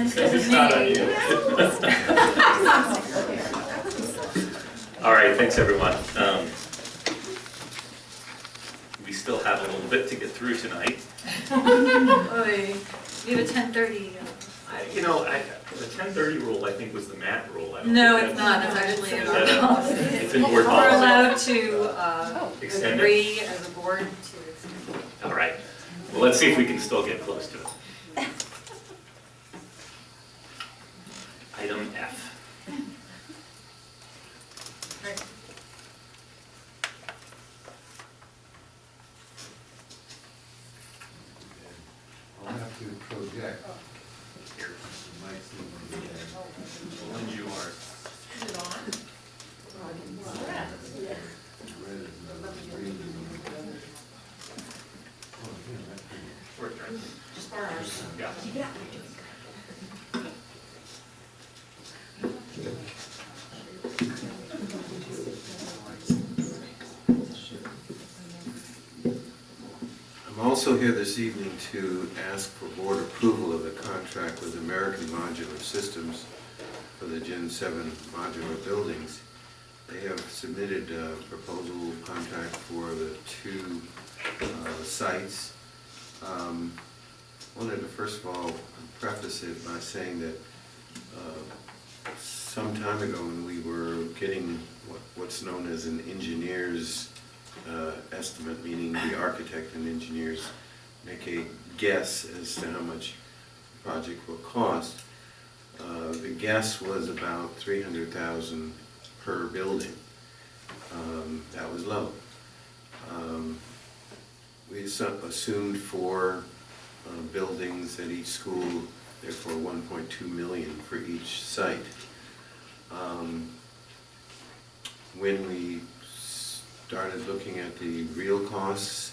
This It's is not me. on you. All right, thanks everyone. We still have a little bit to get through tonight. Oy. We have a 10:30. You know, the 10:30 rule, I think, was the Matt rule. I don't No, think it's that's- not, it's actually in Is our that- policy. It's in board We're policy. allowed to Extend it? agree as a board to extend. All right, well, let's see if we can still get close to it. Item F. Right. I'll have to project. Here, You might see one again. when you are. Red is another green. Oh, yeah, that's pretty. Short term. Yeah. I'm also here this evening to ask for board approval of the contract with American Modular Systems for the Gen 7 modular buildings. They have submitted a proposal contract for the two sites. Wanted to first of all preface it by saying that some time ago when we were getting what's known as an engineer's estimate, meaning the architect and engineers make a guess as to how much the project will cost. The guess was about $300,000 per building. That was low. We assumed four buildings at each school, therefore 1.2 million for each site. When we started looking at the real costs,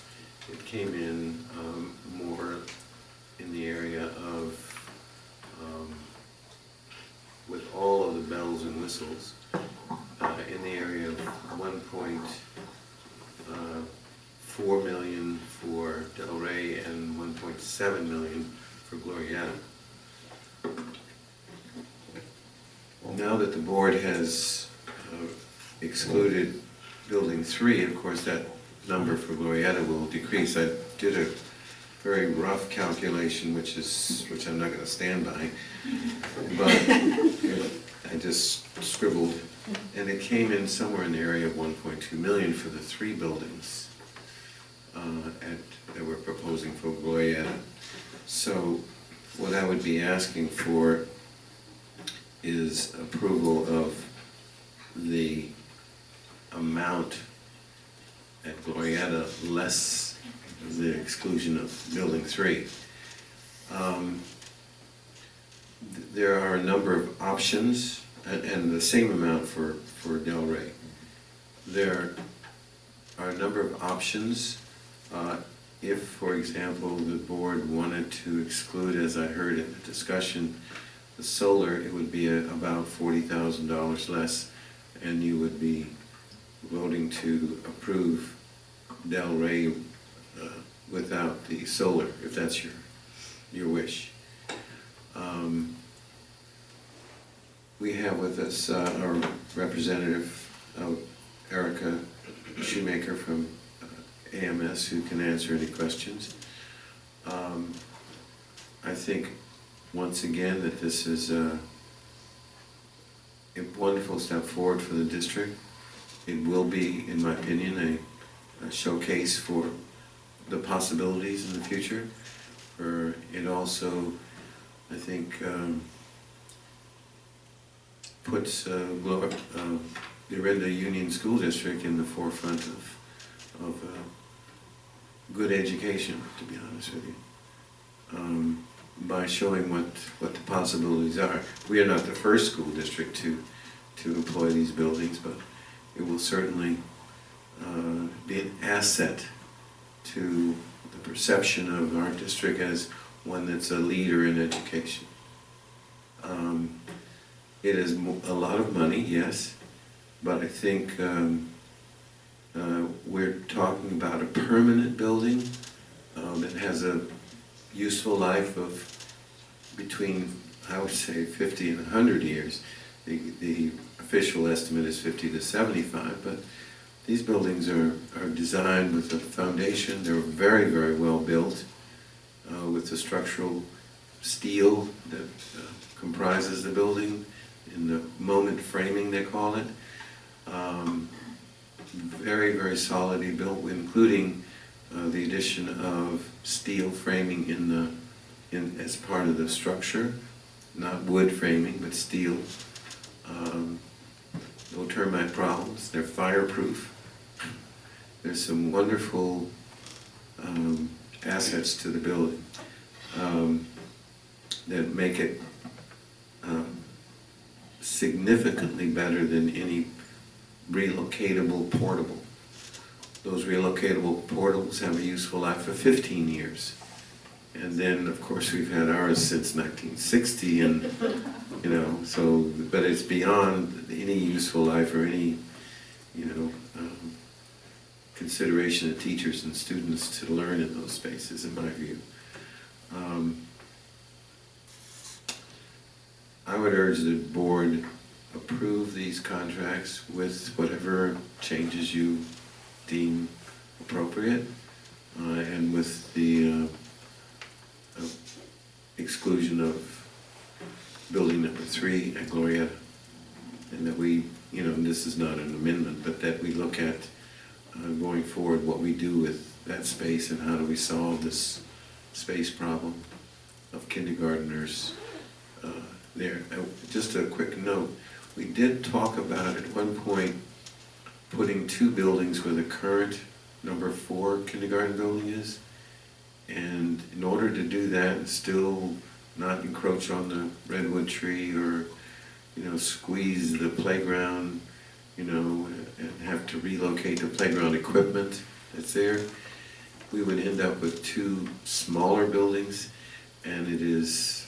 it came in more in the area of, with all of the bells and whistles, in the area of 1.4 million for Del Rey and 1.7 million for Glorieta. Now that the board has excluded Building 3, of course, that number for Glorieta will decrease. I did a very rough calculation, which I'm not going to stand by, but I just scribbled, and it came in somewhere in the area of 1.2 million for the three buildings that we're proposing for Glorieta. So what I would be asking for is approval of the amount at Glorieta less the exclusion of Building 3. There are a number of options, and the same amount for Del Rey. There are a number of options. If, for example, the board wanted to exclude, as I heard in the discussion, the solar, it would be about $40,000 less, and you would be voting to approve Del Rey without the solar, if that's your wish. We have with us our representative, Erica Shoemaker from AMS, who can answer any questions. I think, once again, that this is a wonderful step forward for the district. It will be, in my opinion, a showcase for the possibilities in the future. It also, I think, puts the Orinda Union School District in the forefront of good education, to be honest with you, by showing what the possibilities are. We are not the first school district to employ these buildings, but it will certainly be an asset to the perception of our district as one that's a leader in education. It is a lot of money, yes, but I think we're talking about a permanent building that has a useful life of between I would say 50 and 100 years. The official estimate is 50 to 75, but these buildings are designed with a foundation. They're very, very well built with the structural steel that comprises the building in the moment framing, they call it. Very, very solidly built, including the addition of steel framing as part of the structure, not wood framing, but steel. No termite problems. They're fireproof. There's some wonderful assets to the building that make it significantly better than any relocatable portable. Those relocatable portables have a useful life of 15 years. And then, of course, we've had ours since 1960, and, you know, so, but it's beyond any useful life or any, you know, consideration of teachers and students to learn in those spaces, in my view. I would urge the board approve these contracts with whatever changes you deem appropriate, and with the exclusion of building number 3 at Glorietta. And that we, you know, this is not an amendment, but that we look at going forward what we do with that space and how do we solve this space problem of kindergartners there. Just a quick note, we did talk about at one point putting 2 buildings where the current number 4 kindergarten building is. And in order to do that and still not encroach on the redwood tree or, you know, squeeze the playground, you know, and have to relocate the playground equipment that's there, we would end up with 2 smaller buildings, and it is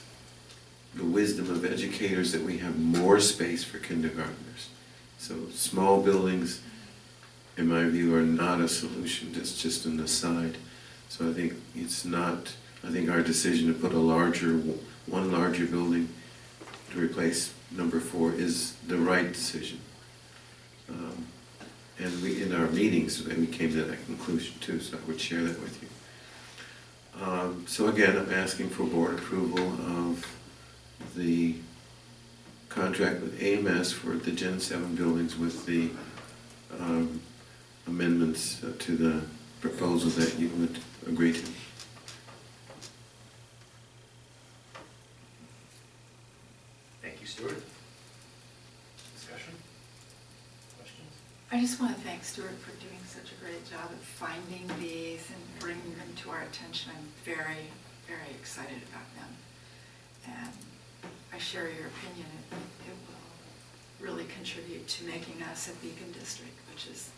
the wisdom of educators that we have more space for kindergartners. So small buildings, in my view, are not a solution. That's just an aside. So I think it's not, I think our decision to put one larger building to replace number 4 is the right decision. And we, in our meetings, we came to that conclusion too, so I would share that with you. So again, I'm asking for board approval of the contract with AMS for the Gen 7 buildings with the amendments to the proposal that you would agree to. Thank you, Stuart. Discussion? Questions? I just want to thank Stuart for doing such a great job of finding these and bringing them to our attention. I'm very, very excited about them. And I share your opinion. It will really contribute to making us a beacon district, which is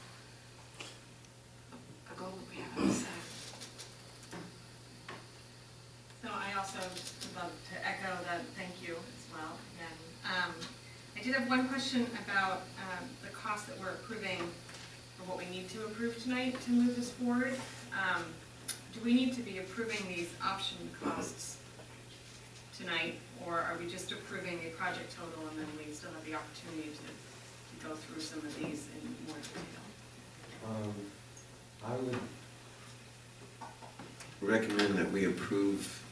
a goal that we have. So I also would love to echo that thank you as well. Again, I did have one question about the cost that we're approving, or what we need to approve tonight to move this forward. Do we need to be approving these option costs tonight, or are we just approving a project total and then we still have the opportunity to go through some of these in more detail? I would recommend that we approve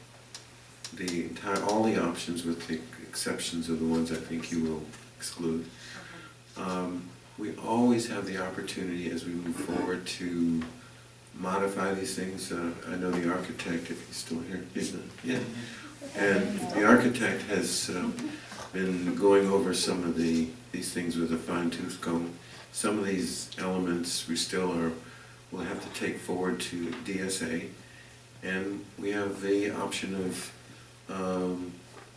all the options with the exceptions of the ones I think you will exclude. Okay. We always have the opportunity as we move forward to modify these things. I know the architect, if he's still here, isn't it? Yeah. And the architect has been going over some of these things with a fine-tooth comb. Some of these elements we will have to take forward to DSA, and we have the option of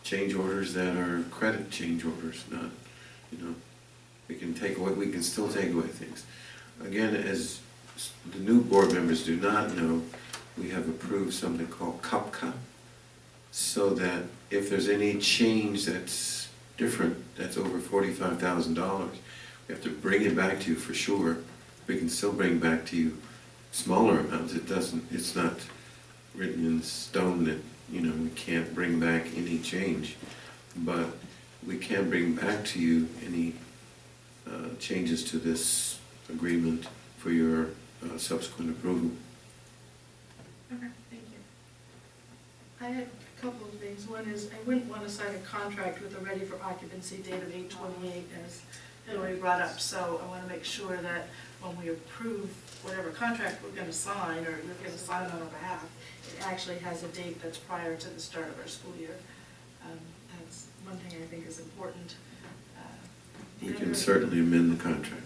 change orders that are credit change orders, not, you know, we can still take away things. Again, as the new board members do not know, we have approved something called CUPCA, so that if there's any change that's different, that's over $45,000, we have to bring it back to you for sure. We can still bring back to you smaller amounts. It's not written in stone that, you know, we can't bring back any change. but we can bring back to you any changes to this agreement for your subsequent approval. Okay, thank you. I had a couple of things. One is, I wouldn't want to sign a contract with a ready for occupancy date of 8/28, as Hillary brought up. So I want to make sure that when we approve whatever contract we're going to sign, or you're going to sign on our behalf, it actually has a date that's prior to the start of our school year. That's one thing I think is important. We can certainly amend the contract.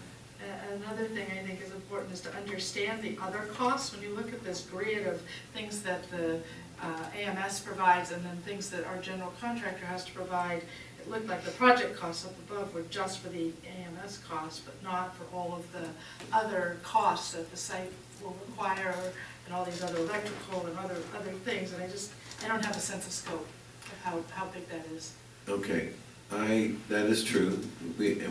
Another thing I think is important is to understand the other costs. When you look at this grid of things that the AMS provides and then things that our general contractor has to provide, it looked like the project costs up above were just for the AMS costs, but not for all of the other costs that the site will require, and all these other electrical and other things. And I don't have a sense of scope of how big that is. Okay, that is true.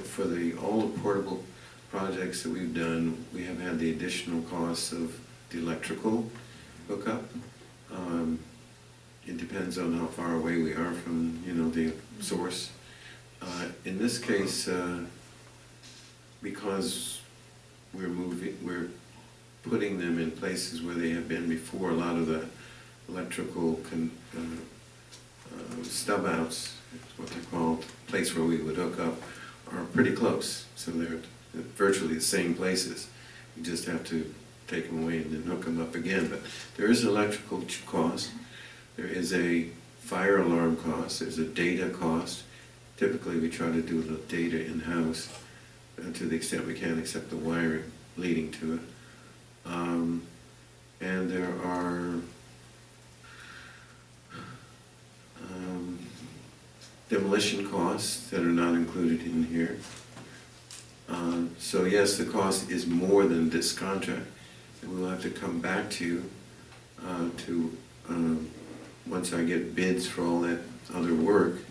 For all the portable projects that we've done, we have had the additional costs of the electrical hookup. It depends on how far away we are from, the source. In this case, because we're putting them in places where they have been before, a lot of the electrical stub outs, what they're called, place where we would hook up, are pretty close. So they're virtually the same places. You just have to take them away and then hook them up again. But there is an electrical cost. There is a fire alarm cost. There's a data cost. Typically we try to do the data in-house to the extent we can, except the wiring leading to it. And there are demolition costs that are not included in here. So yes, the cost is more than this contract, and we'll have to come back to you once I get bids for all that other work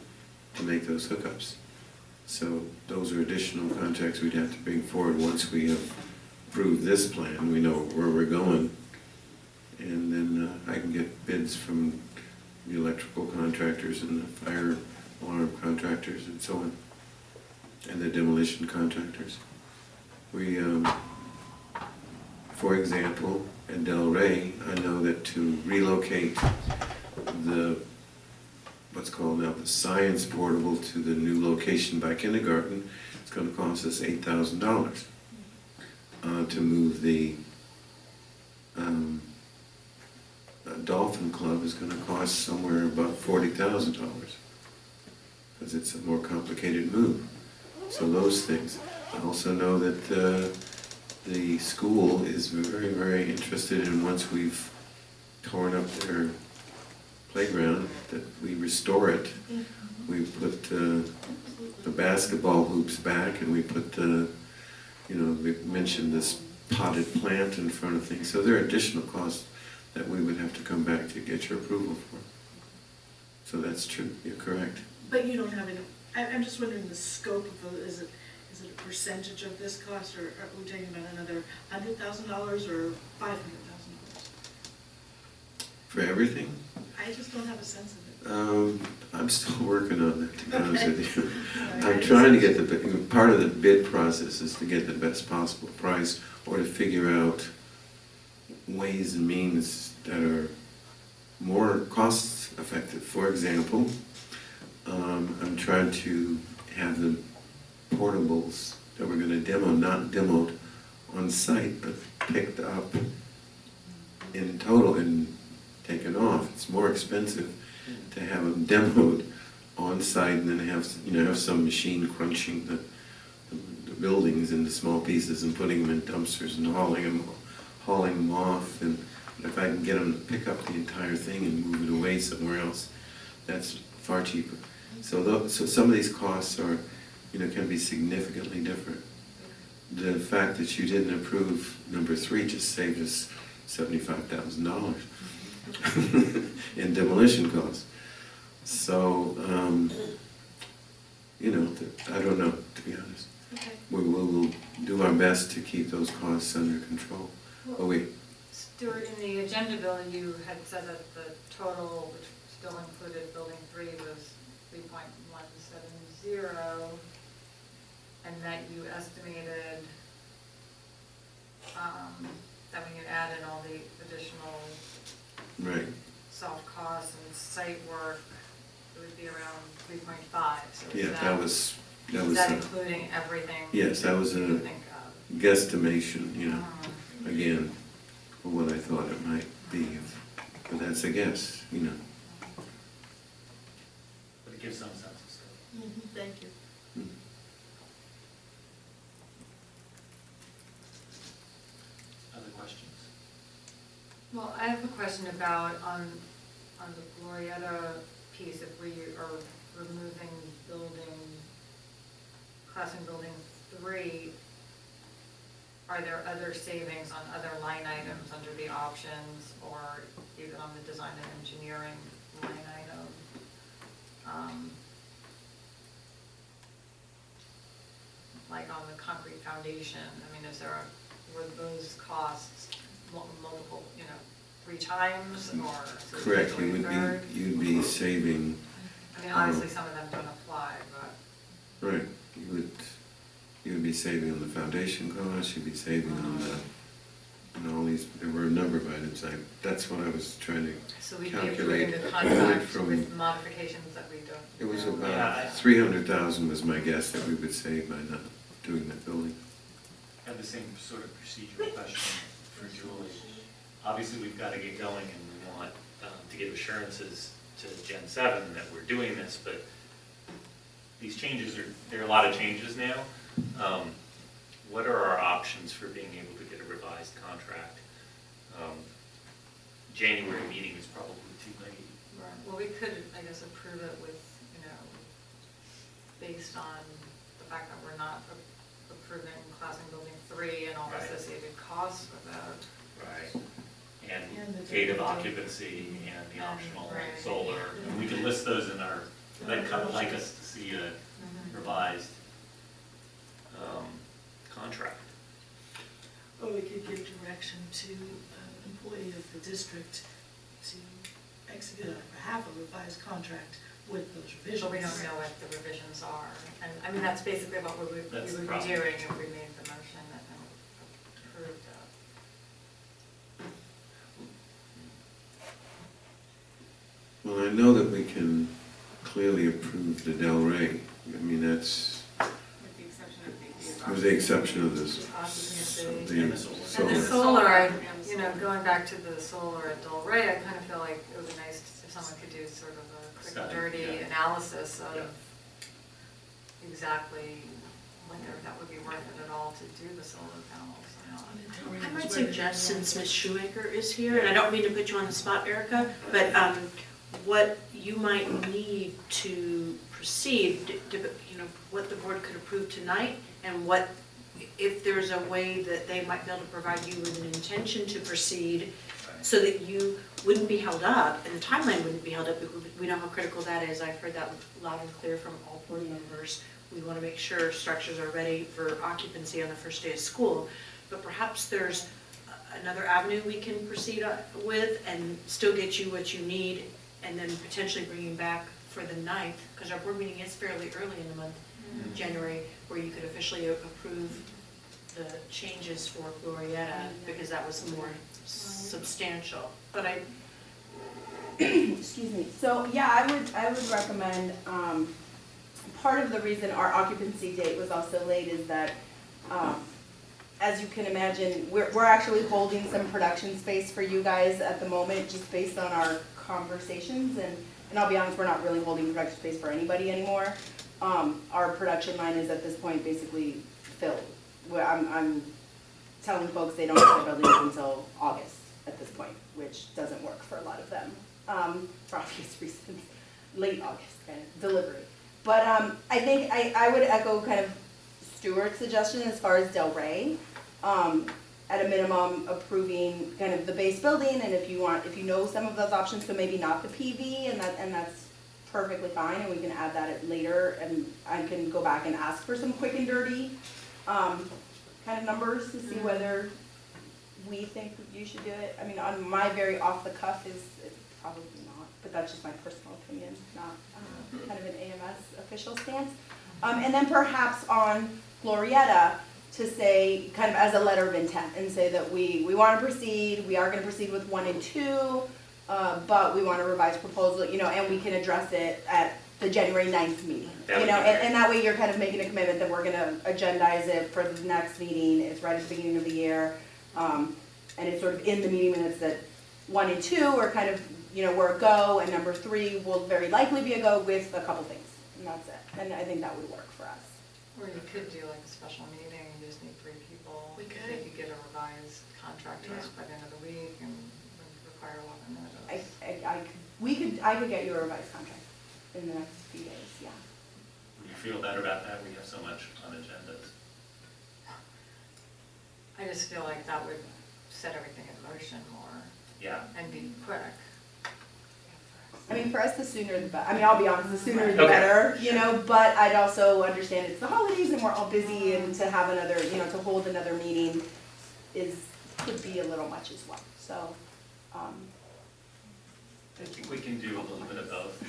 to make those hookups. So those are additional contracts we'd have to bring forward once we have approved this plan. We know where we're going, and then I can get bids from the electrical contractors and the fire alarm contractors and so on, and the demolition contractors. We, for example, at Del Rey, I know that to relocate what's called now the science portable to the new location by kindergarten, it's going to cost us $8,000. To move the Dolphin Club is going to cost somewhere about $40,000, because it's a more complicated move. So those things. I also know that the school is very, very interested in, once we've torn up their playground, that we restore it. We put the basketball hoops back, and we put we mentioned this potted plant in front of things. So there are additional costs that we would have to come back to get your approval for. So that's true, you're correct. But you don't have any, I'm just wondering the scope of is it a percentage of this cost, or are we talking about another $100,000 or $500,000? For everything? I just don't have a sense of it. I'm still working on that, to be honest with you. Right. I'm trying to get part of the bid process is to get the best possible price, or to figure out ways and means that are more cost effective. For example, I'm trying to have the portables that we're going to demo not demoed on site, but picked up in total and taken off. It's more expensive to have them demoed on site and then have some machine crunching the buildings into small pieces and putting them in dumpsters and hauling them off. And if I can get them to pick up the entire thing and move it away somewhere else, that's far cheaper. So some of these costs are, can be significantly different. The fact that you didn't approve number 3 just saved us $75,000 in demolition costs. So, I don't know, to be honest. Okay. We'll do our best to keep those costs under control. Well, Stuart, in the agenda bill, you had said that the total, which still included building 3, was $3.1 and that you estimated, that when you add in all the additional Right. soft costs and site work, it would be around 3.5, so is Yeah, is that was that a including everything? yes, that was you a think of? guesstimation, you know, Um, again, for what I thought it might be. But that's a guess, you know. But it gives some sense of scale. Thank you. Other questions? Well, I have a question about on the Glorietta piece, if we are removing classroom building 3, are there other savings on other line items under the options or even on the design and engineering line item? Like on the concrete foundation, I mean, were those costs multiple, 3 times or? Correct, substantially a third? you'd be saving, I mean, obviously, some of them don't apply, but. right, you would be saving on the foundation costs, you'd be saving on the, all these, there were a number of items, that's what I was trying to So we'd be calculate. approving the contract from- with modifications that we don't. It was know. Yeah, about 300,000 was my guess that we would save by not doing that building. I have the same sort of procedural question for Julie. Obviously, we've got to get going and we want to give assurances to Gen 7 that we're doing this, but these changes there are a lot of changes now. What are our options for being able to get a revised contract? January meeting is probably too late. Right. Well, we could, I guess, approve it with, based on the fact that we're not approving classroom building 3 and all the Right. associated costs with that. Right. And And the date of date. occupancy and the optional Right. solar. And we can list those in our, I'd kind of like us to see a revised contract. Or we could give direction to an employee of the district to execute on behalf of a revised contract with those revisions. But we don't know what the revisions are. And, I mean, that's basically what we would That's the be problem. doing if we made the motion and approved that. Well, I know that we can clearly approve the Del Rey. I mean, that's, With the exception of the. with the exception of this, Occupancy. And the solar. And the solar. solar, going back to the solar at Del Rey, I kind of feel like it would be nice if someone could do sort of a quick and Study, dirty yeah. analysis of Yeah. exactly whether that would be worth it at all to do the solar panels or not. I might suggest, since Ms. Shoemaker is here, and I don't mean to put you on the spot, Erica, but what you might need to proceed, what the board could approve tonight, and what, if there's a way that they might be able to provide you with an intention to proceed, so that you wouldn't be held up, and the timeline wouldn't be held up, because we know how critical that is. I've heard that loud and clear from all board members. We want to make sure structures are ready for occupancy on the first day of school, but perhaps there's another avenue we can proceed with and still get you what you need, and then potentially bringing back for the 9th, because our board meeting is fairly early in the month, January, where you could officially approve the changes for Glorietta, because that was more substantial. But Excuse me. So yeah, I would recommend, part of the reason our occupancy date was also late is that, as you can imagine, we're actually holding some production space for you guys at the moment, just based on our conversations, and I'll be honest, we're not really holding production space for anybody anymore. Our production line is at this point basically filled. I'm telling folks they don't have their buildings until August at this point, which doesn't work for a lot of them, for obvious reasons. Late August kind of delivery. But I think I would echo kind of Stuart's suggestion as far as Del Rey. At a minimum, approving kind of the base building, and if you know some of those options, so maybe not the PV, and that's perfectly fine, and we can add that later, and I can go back and ask for some quick and dirty kind of numbers to see whether we think you should do it. I mean, on my very off the cuff is probably not, but that's just my personal opinion, not kind of an AMS official stance. And then perhaps on Glorietta to say, kind of as a letter of intent, and say that we want to proceed, we are going to proceed with 1 and 2, but we want a revised proposal, you know, and we can address it at the January 9th meeting. That You would know, be great. and that way you're kind of making a commitment that we're going to agendize it for the next meeting, it's right at the beginning of the year. And it's sort of in the meeting minutes that 1 and 2 are kind of, you know, we're a go, and number 3 will very likely be a go with a couple things, and that's it. And I think that would work for us. Or you could do like a special meeting, you just need 3 people. We They could. could get a revised contract to us by the end of the week and wouldn't require a lot of notice. I could get you a revised contract in the next few days, yeah. Would you feel better about that? We have so much on agendas. I just feel like that would set everything in motion more Yeah. and be quick. I mean, for us, the sooner the better. I mean, I'll be honest, the sooner the Okay. better, you know, but I'd also understand it's the holidays and we're all busy, and to have another, you know, to hold another meeting could be a little much as well, so. I think we can do a little bit of both.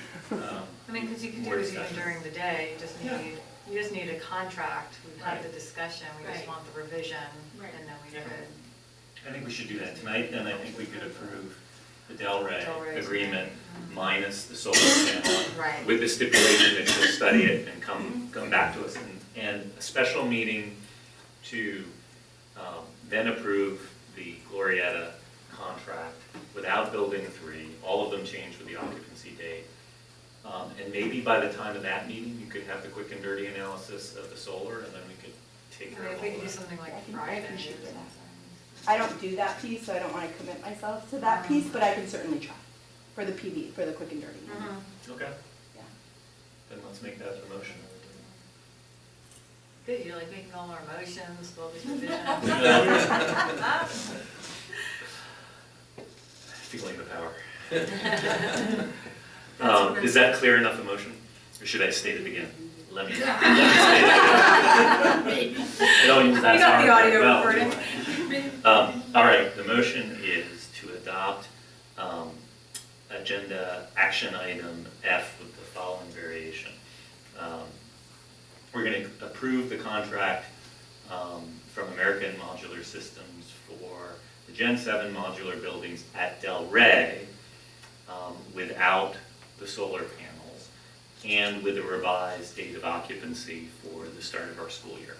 I mean, because you could do More it even discussion. during the day, Yeah. you just need a contract, we've had the Right. discussion, we just Right. want the revision, Right. and then we Yeah. could. I think we should do that tonight, and I think we could approve the Delray Delray agreement agreement. minus the solar panel. Right. With the stipulation that you'll study it and come back to us, and a special meeting to then approve the Glorietta contract without building 3, all of them changed with the occupancy date. And maybe by the time of that meeting, you could have the quick and dirty analysis of the solar, and then we could take I care mean, of if all we could do of that. something I like can- I Friday or appreciate that. something. I don't do that piece, so I don't want to commit myself to that piece, but I can certainly try for the PV, for the quick and dirty. Okay, Yeah. then let's make that the motion. Good, you're like making all our motions, all these revisions. Feeling the power. Is that clear enough emotion? Or should I state it again? Let me state it. I don't use that We got the power audio well, recording. do I? All right, the motion is to adopt agenda action item F with the following variation. We're going to approve the contract from American Modular Systems for the Gen 7 modular buildings at Delray without the solar panels and with a revised date of occupancy for the start of our school year.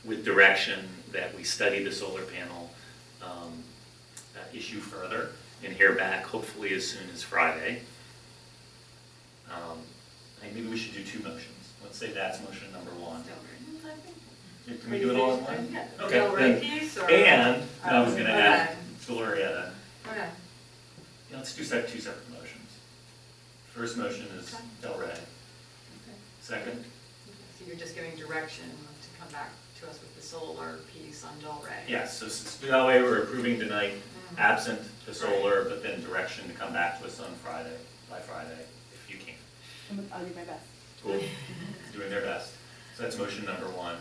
With direction that we study the solar panel issue further and hear back hopefully as soon as Friday. I think maybe we should do 2 motions. Let's say that's motion number 1. Can we do it all at once? Yeah. Okay, Delray then- piece or? And I was gonna add Okay. Glorietta. Okay. Yeah, let's do 2 separate motions. First motion is Delray. Second, So you're just giving direction to come back to us with the solar piece on Delray? yes, so that way we're approving tonight, absent the solar, but then direction to come back to us on Friday, by Friday, if you can. I'll do my best. Cool, doing their best. So that's motion number 1.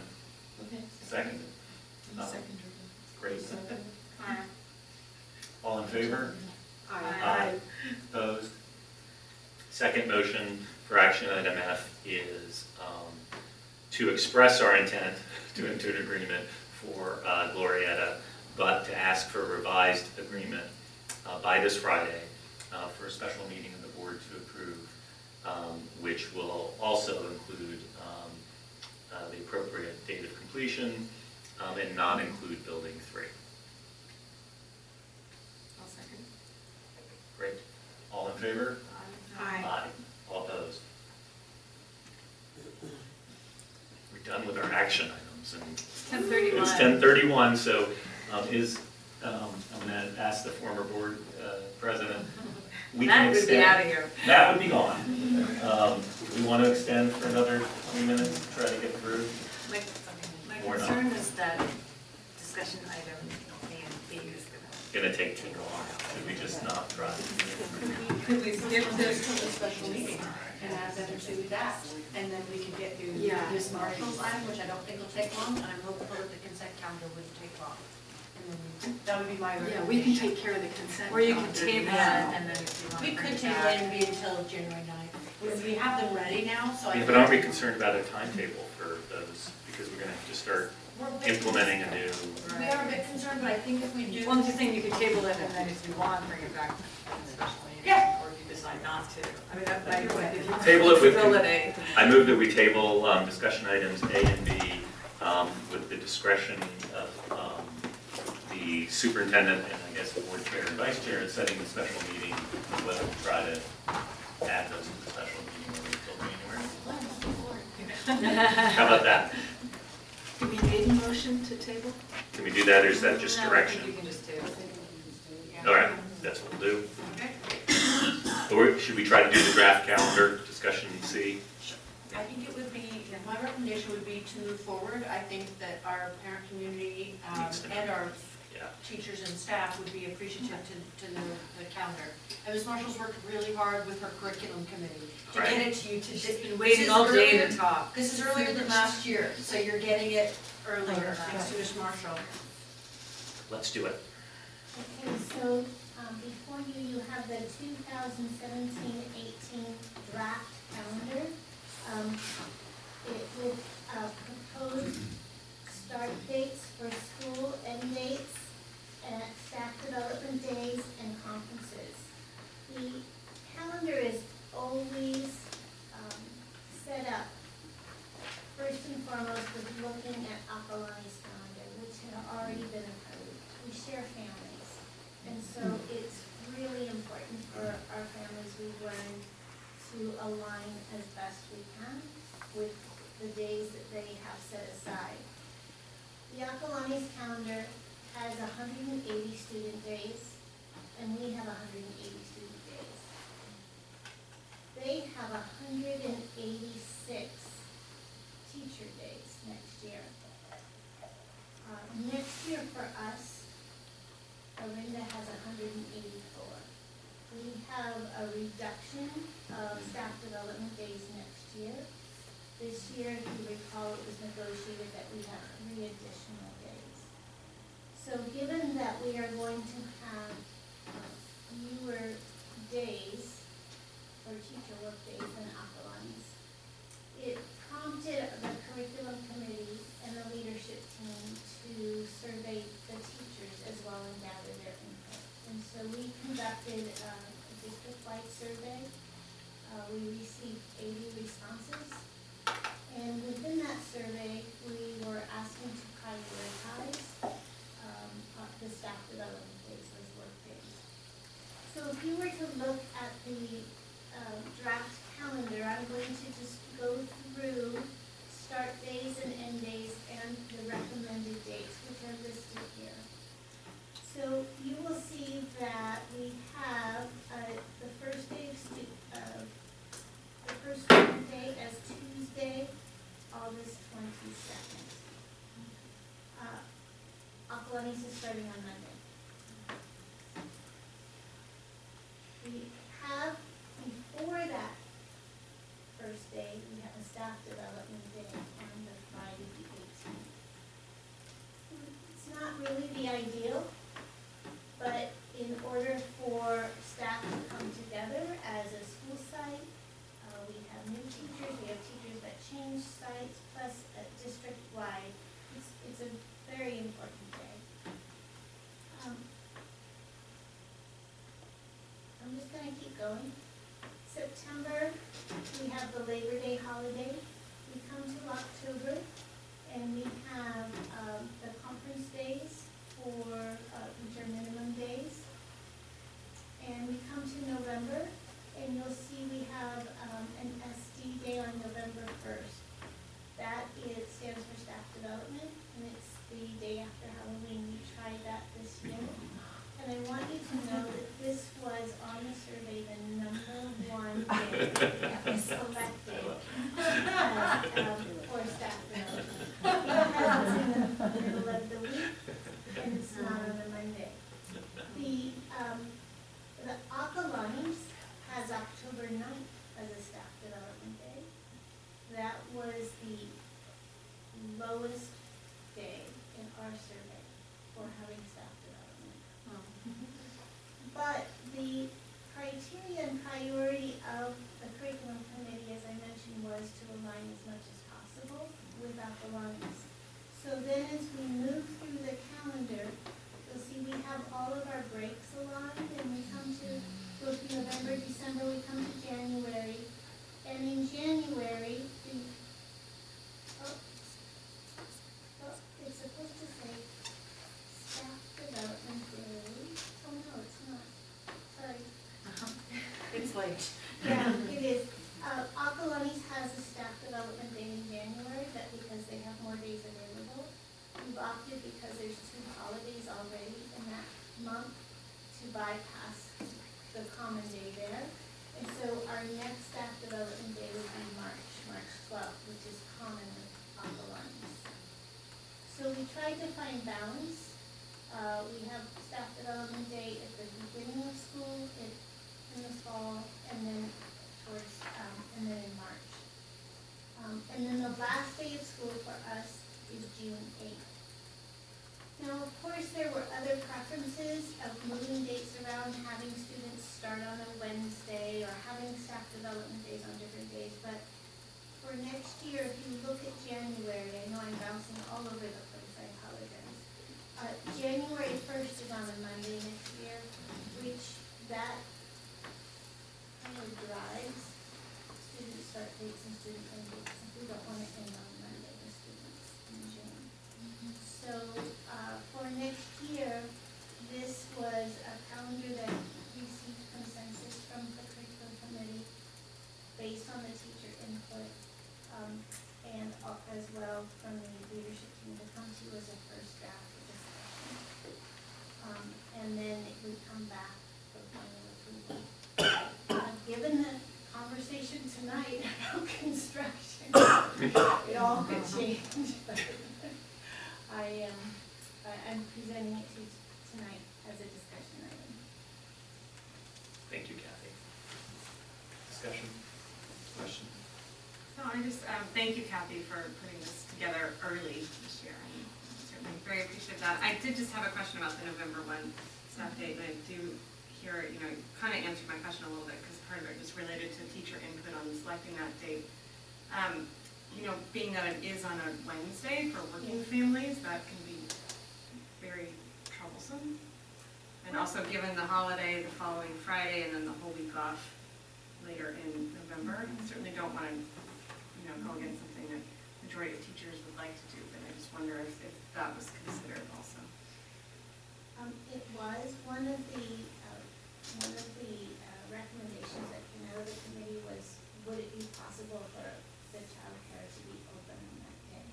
Okay. Second? Second. Great. All in favor? Aye. Opposed? Second motion for action item F is to express our intent to enter an agreement for Glorietta, but to ask for a revised agreement by this Friday for a special meeting of the board to approve, which will also include the appropriate date of completion and not include building 3. I'll second. Great. All in favor? Aye. All opposed? We're done with our action items, and 10:31. it's 10:31, so I'm gonna ask the former board president. We can Matt would be extend- out of here. Matt would be gone. We want to extend for another 20 minutes to try to get through. My Or not. concern is that discussion item A and B is Gonna take too long. Should we just not try? Could we skip this? Special meeting and add them to that, and then we can get through Yeah. Ms. Marshall's item, which I don't think will take long, and I'm hopeful that the consent calendar wouldn't take long. And then that would be my Yeah, recommendation. we can take care of the consent. Or you can calendar table it now. and then if you want to. We could bring it table back. it and be until January 9th. We have them ready now, so I. Yeah, but aren't we concerned about a timetable for to start We're a bit implementing a new. concerned. We are a bit concerned, but I think if we do. Well, I'm just saying you could table it and then if you want, bring it back to the special meeting. Yeah. Or if you decide not to. I mean, that, if you. Table it with, Flexibility. I move that we table discussion items A and B with the discretion of the superintendent and I guess the board chair and vice chair in setting the special meeting, whether we try to add those to the special meeting or until January. How about that? Do we need a motion to table? Can we do that or is that just No, I direction? think you can just table it. All right, that's what we'll do. Okay. Or should we try to do the draft calendar discussion C? I think it would be, my recommendation would be to move forward. I think that our parent community Needs to know. and our Yeah. teachers and staff would be appreciative to the calendar. And Ms. Marshall's worked really hard with her curriculum committee to Right. get it to you today. She's been waiting all day to talk. This is earlier than last year, so you're getting it earlier, thanks to Ms. Marshall. Let's do it. Okay, so before you have the 2017-18 draft calendar. It will propose start dates for school, end dates, staff development days, and conferences. The calendar is always set up first and foremost with looking at Akalani's calendar, which had already been approved. We share families, and so it's really important for our families, we've learned, to align as best we can with the days that they have set aside. The Akalani's calendar has 180 student days, and we have 180 student days. They have 186 teacher days next year. Next year for us, Orinda has 184. We have a reduction of staff development days next year. This year, if you recall, it was negotiated that we have 3 additional days. So given that we are going to have fewer days for teacher work days than Akalani's, it prompted the curriculum committee and the leadership team to survey the teachers as well and gather their input. And so we conducted a district-wide survey. We received 80 responses. And within that survey, we were asking to prioritize the staff development days, those work days. So if you were to look at the draft calendar, I'm going to just go through start days and end days and the recommended dates, which are listed here. So you will see that we have the first day of the first student day as Tuesday, August 22nd. Akalani's is starting on Monday. We have, before that first day, we have a staff development day on the Friday the 18th. It's not really the ideal, but in order for staff to come together as a school site, we have new teachers, we have teachers that change sites, plus district-wide. It's a very important day. I'm just going to keep going. September, we have the Labor Day holiday. We come to October, and we have the conference days, which are minimum days. And we come to November, and you'll see we have an SD day on November 1st. That stands for staff development, and it's the day after Halloween. We tried that this year. And I want you to know that this was on the survey the #1 day that was selected for staff development. Because it's in the middle of the week, and it's not on a Monday. The Akalani's has October 9th as a staff development day. That was the lowest day in our survey for having staff development. But the criteria and priority of the curriculum committee, as I mentioned, was to align as much as possible with Akalani's. then as we move through the calendar, you'll see we have all of our breaks aligned, and we come to, go through November, December, we come to January. And in January, it's supposed to say staff development day. Oh, no, it's not. Sorry. It's late. Yeah, it is. Akalani's has a staff development day in January, but because they have more days available. We've opted, because there's 2 holidays already in that month, to bypass the common day there. And so our next staff development day would be March 12th, which is common with Akalani's. So we tried to find balance. We have staff development day at the beginning of school, in the fall, and then and then in March. And then the last day of school for us is June 8th. Now, of course, there were other preferences of moving dates around, having students start on a Wednesday, or having staff development days on different days, but for next year, if you look at January, I know I'm bouncing all over the place, I apologize. January 1st is on a Monday next year, which that kind of drives student start dates and student end dates. We don't want to end on Monday with students in June. So for next year, this was a calendar that received consensus from the curriculum committee based on the teacher input, and as well from the leadership team to come to as a first draft of discussion. And then it would come back for final approval. Given the conversation tonight about construction, it all could change. I'm presenting it to you tonight as a discussion item. Thank you, Kathy. Discussion? Question? No, I just, thank you, Kathy, for putting this together early this year. I'm certainly very appreciative of that. I did just have a question about the November 1 staff date, and I do hear, you kind of answered my question a little bit, because part of it was related to teacher input on selecting that date. Being that it is on a Wednesday for working families, that can be very troublesome. And also given the holiday, the following Friday, and then the whole week off later in November, I certainly don't want to, go against something that the majority of teachers would like to do, but I just wonder if that was considered also. It was one of the recommendations that came out of the committee was, would it be possible for the child care to be open on that day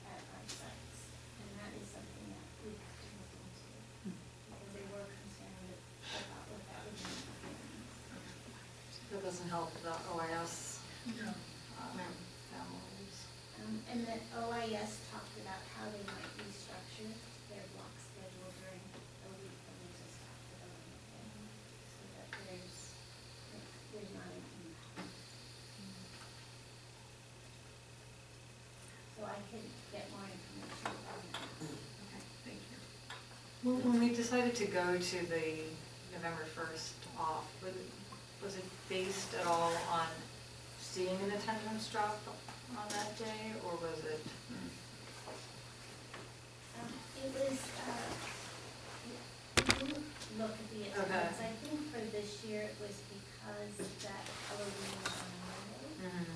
at our sites? And that is something that we have to look into, because they were concerned about what that would mean for families. That doesn't help the OIS No. families. And that OIS talked about how they might restructure their block schedule during the week when there's a staff development day, so that there's not an impact. So I could get more information about that. Okay, thank you. Well, when we decided to go to the November 1st off, was it based at all on seeing an attendance drop on that day, or was it? It was, we look at the attendance. I think for this year it was because that Halloween was on a Monday.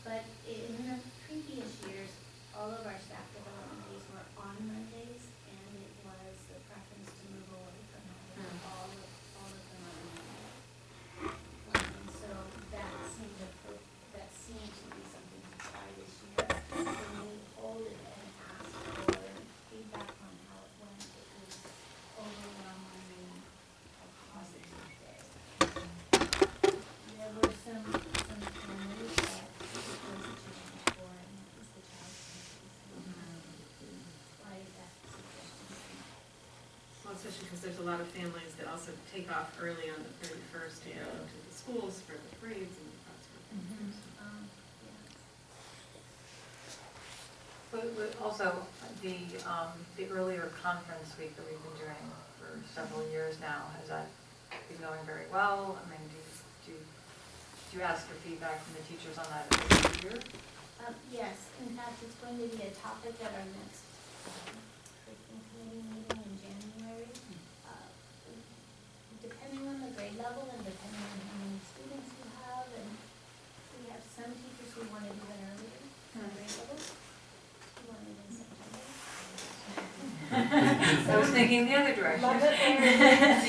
But in the previous years, all of our staff development days were on Mondays, and it was the preference to move away from having all of them on Monday. And so that seemed to be something to try this year. When we polled it and asked for feedback on how it went, it was overwhelmingly a positive day. There were some families that it was a change for, and that was the child services. Why is that suggestion? Well, especially because there's a lot of families that also take off early on the 31st to go to the schools for the parades and that sort of thing. Yeah. But also, the earlier conference week that we've been doing for several years now, has that been going very well? I mean, do you ask for feedback from the teachers on that every year? Yes, in fact, it's going to be a topic at our next curriculum committee meeting in January. Depending on the grade level and depending on how many students you have, and we have some teachers who want it even earlier, grade levels, who want it in September. I was thinking the other direction. Love it there.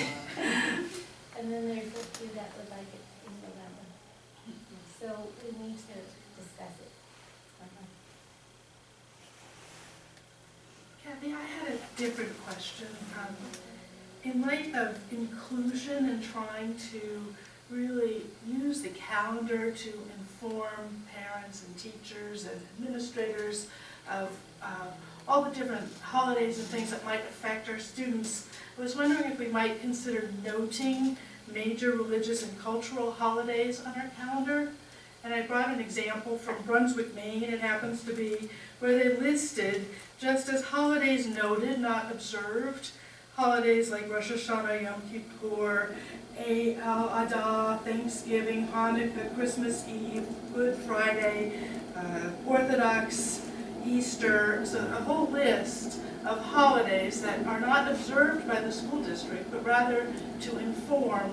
And then there's a few that would like it in November. So we need to discuss it. Kathy, I had a different question. In light of inclusion and trying to really use the calendar to inform parents and teachers and administrators of all the different holidays and things that might affect our students, I was wondering if we might consider noting major religious and cultural holidays on our calendar. And I brought an example from Brunswick, Maine, it happens to be, where they listed, just as holidays noted, not observed, holidays like Rosh Hashanah, Yom Kippur, Al-Adha, Thanksgiving, Hanukkah, Christmas Eve, Good Friday, Orthodox, Easter, so a whole list of holidays that are not observed by the school district, but rather to inform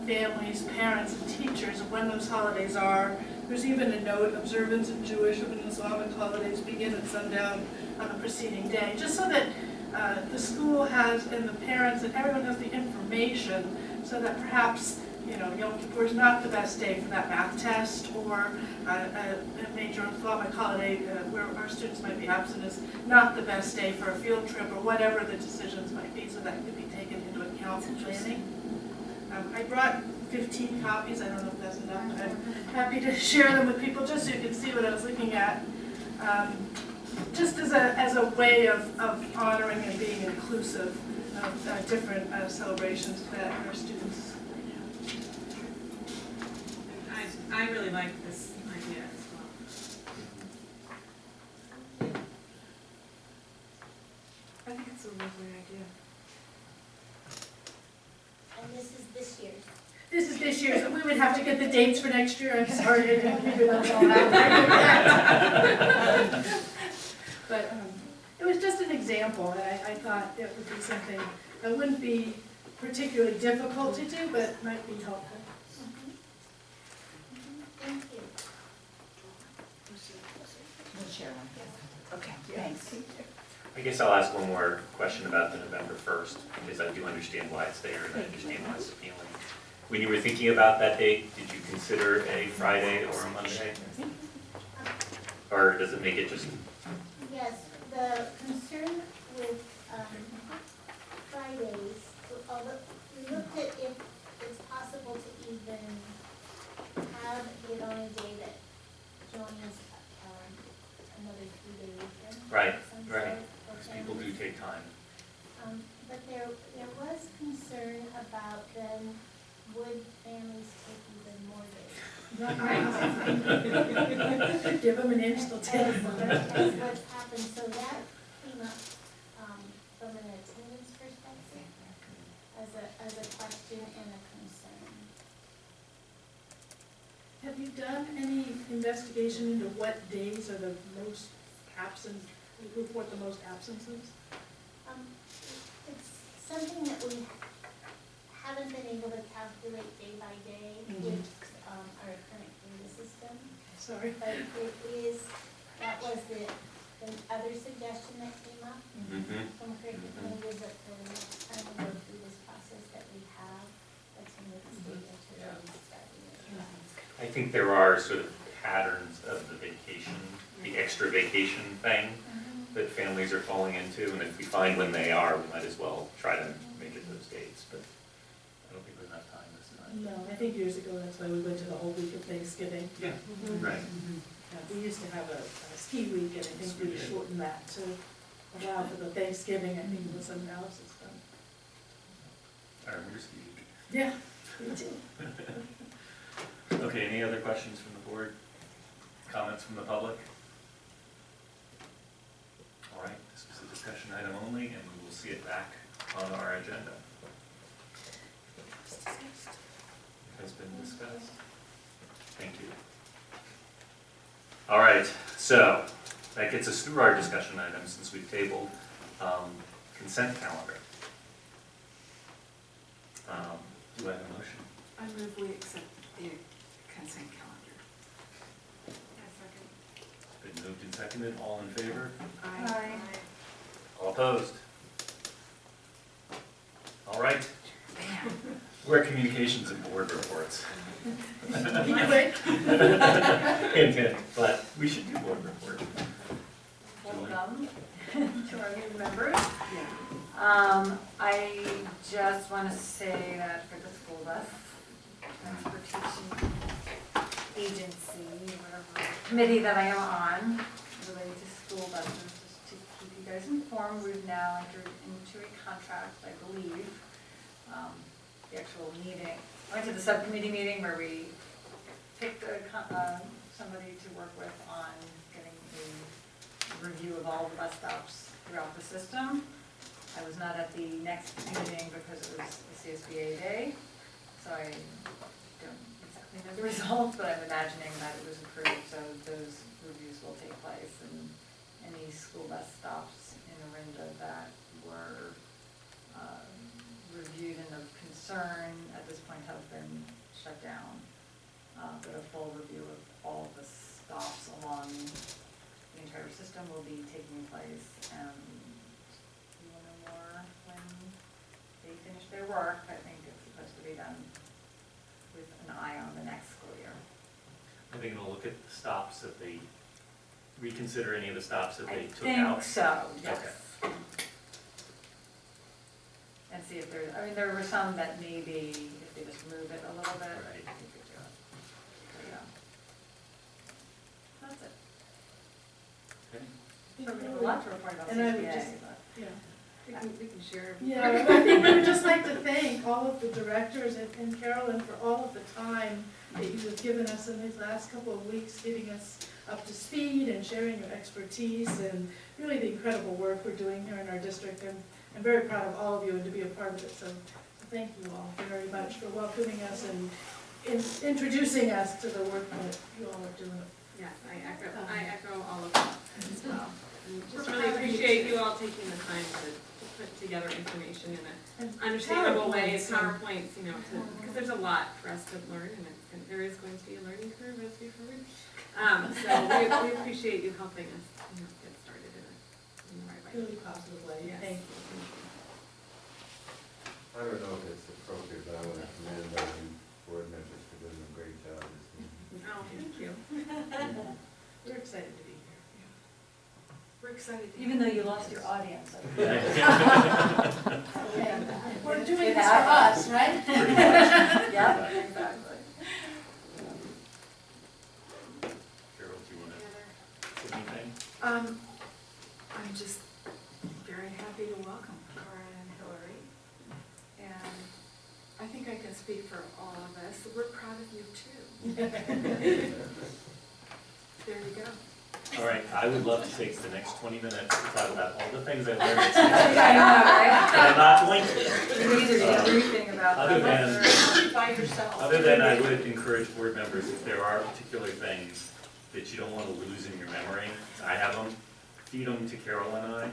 families, parents, and teachers of when those holidays are. There's even a note, observance of Jewish and Islamic holidays begin at sundown on the preceding day, just so that the school has, and the parents, and everyone has the information, so that perhaps, you know, Yom Kippur is not the best day for that math test, or a major Islamic holiday where our students might be absent is not the best day for a field trip, or whatever the decisions might be, so that could be taken into account in planning. I brought 15 copies, I don't know if that's enough, but I'm happy to share them with people just so you can see what I was looking at. Just as a way of honoring and being inclusive of different celebrations that our students. I really like this idea as well. I think it's a lovely idea. And this is this year's. This is this year's, we would have to get the dates for next year, I'm sorry, I didn't figure those all out. But it was just an example, and I thought it would be something that wouldn't be particularly difficult to do, but might be helpful. Thank you. We'll share one. Okay, thanks. I guess I'll ask one more question about the November 1st, because I do understand why it's there, and I understand why it's appealing. When you were thinking about that date, did you consider a Friday or a Monday? Or does it make it just? Yes, the concern with Fridays, although we looked at if it's possible to even have it on a day that joins another 3-day weekend. Right, of some right. sort for Because people do families. take time. But there was concern about then would families take even more days? Give them an inch, they'll take it. That's what's happened, so that came up from an attendance perspective as a question and a concern. Have you done any investigation into what days are the most absent, report the most absences? It's something that we haven't been able to calculate day by day with our current data system. Sorry. But it is, that was the other suggestion that came up from curriculum committee, was that the next time we go through this process that we have, that's when it's data to really start with. I think there are sort of patterns of the vacation, the extra vacation thing that families are falling into, and if we find when they are, we might as well try to make it those dates, but I don't think we have enough time this time. No, I think years ago, that's why we went to the whole week of Thanksgiving. Yeah, right. We used to have a ski week, and I think we shortened that to allow for the Thanksgiving, I think it was some analysis done. I remember ski week. Yeah, me too. Okay, any other questions from the board? Comments from the public? All right, this was a discussion item only, and we will see it back on our agenda. It has been discussed. Thank you. All right, so that gets us through our discussion items since we've tabled Consent calendar. Do I have a motion? I move we accept the consent calendar. Been moved and seconded, all in favor? Aye. All opposed? All right. We're communications and board reports. Hint, hint, but we should do board report. Welcome to our new members. Yeah. I just want to say that for the school bus transportation agency, whatever committee that I am on, related to school buses, just to keep you guys informed, we've now entered into a contract, I believe. The actual meeting, I went to the subcommittee meeting where we picked somebody to work with on getting a review of all the bus stops throughout the system. I was not at the next meeting because it was the CSBA day, so I don't exactly know the results, but I'm imagining that it was approved, so those reviews will take place, and any school bus stops in Orinda that were reviewed and of concern at this point have been shut down. But a full review of all of the stops along the entire system will be taking place, and we will know more when they finish their work. I think it's supposed to be done with an eye on the next school year. I think we'll look at the stops that they, reconsider any of the stops that they took I out. think so, yes. Okay. And see if there's, I mean, there were some that maybe if they just move it a little bit, Right. we could do it. But yeah. That's it. Okay. So we have a lot to report about And I would CSBA, just- but. Yeah. We can share. Yeah, I think we would just like to thank all of the directors and Carolyn for all of the time that you have given us in these last couple of weeks, getting us up to speed and sharing your expertise and really the incredible work we're doing here in our district. And I'm very proud of all of you and to be a part of it, so thank you all very much for welcoming us and introducing us to the work that you all are doing. Yes, I echo all of that as well. And just really appreciate you all taking the time to put together information in an understandable way, PowerPoints, you know, because there's a lot for us to learn, and there is going to be a learning curve as we've heard. So we appreciate you helping us, you know, get started in the right way. Really positive way, Yes. thank you. I don't know if it's appropriate, but I want to commend our new board members for doing a great job this evening. Oh, thank you. We're excited to be here. We're excited. to- Even though you lost your audience. We're doing this for us, right? Pretty much. Yeah, exactly. Carol, do you want to say anything? I'm just very happy to welcome Cora and Hillary. And I think I can speak for all of us. We're proud of you too. There you go. All right, I would love to take the next 20 minutes to talk about all the things I learned at I CSBA, know, right? but I'm not going to. You need to do everything about Other that. than, By yourself. other than I would encourage board members, if there are particular things that you don't want to lose in your memory, I have them, feed them to Carol and I,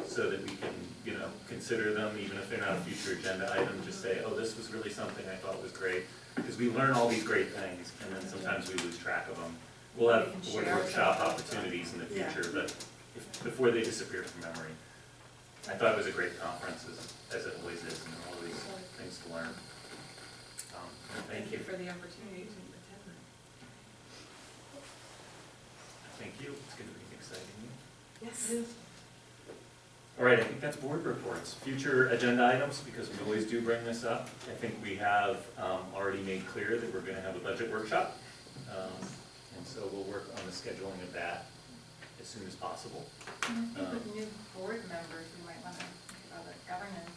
so that we can, you know, consider them, even if they're not a future agenda item, just say, oh, this was really something I thought was great. Because we learn all these great things, and then sometimes we lose track of them. We'll have We can board share workshop some. opportunities in the Yeah. future, but before they disappear from memory. I thought it was a great conference, as it always is, and there are always things to learn. Thank you. For the opportunity to attend that. Thank you, it's going to be an exciting year. Yes. All right, I think that's board reports. Future agenda items, because we always do bring this up. I think we have already made clear that we're going to have a budget workshop. And so we'll work on the scheduling of that as soon as possible. And I think with new board members, we might want to think about a governance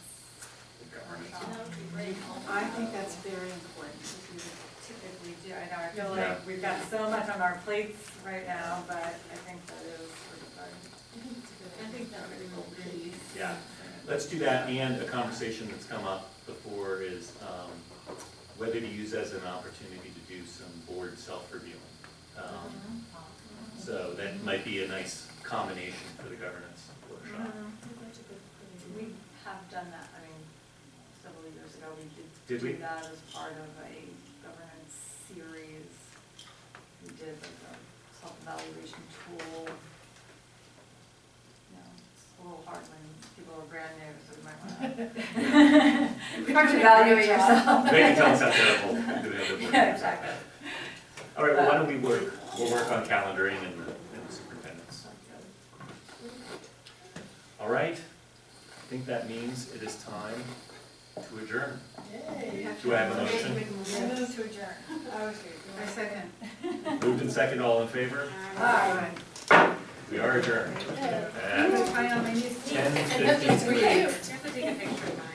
Governance. workshop. That would be great. I think that's very important. We would typically do, I know, I feel Yeah. like we've got so much on our plates right now, but I think that is sort of our. I think that would be pretty. Yeah, let's do that, and a conversation that's come up before is whether to use as an opportunity to do some board self-reviewing. So that might be a nice combination for the governance workshop. That's a good have done that, I mean, several years ago, we Did we? do that as part of a governance series. We did like a self-evaluation tool. You know, it's a little hard when people are brand new, so we might want to evaluate yourself. They can tell us how terrible we have it. Yeah, exactly. All right, well, why don't we work, we'll work on calendaring and the superintendents. All right, I think that means it is time to adjourn. Do I have a motion? I move to adjourn. I second. Moved and second, all in favor? Aye. We are adjourned at Try on my new sneakers. 10:53. You have to take a picture of that.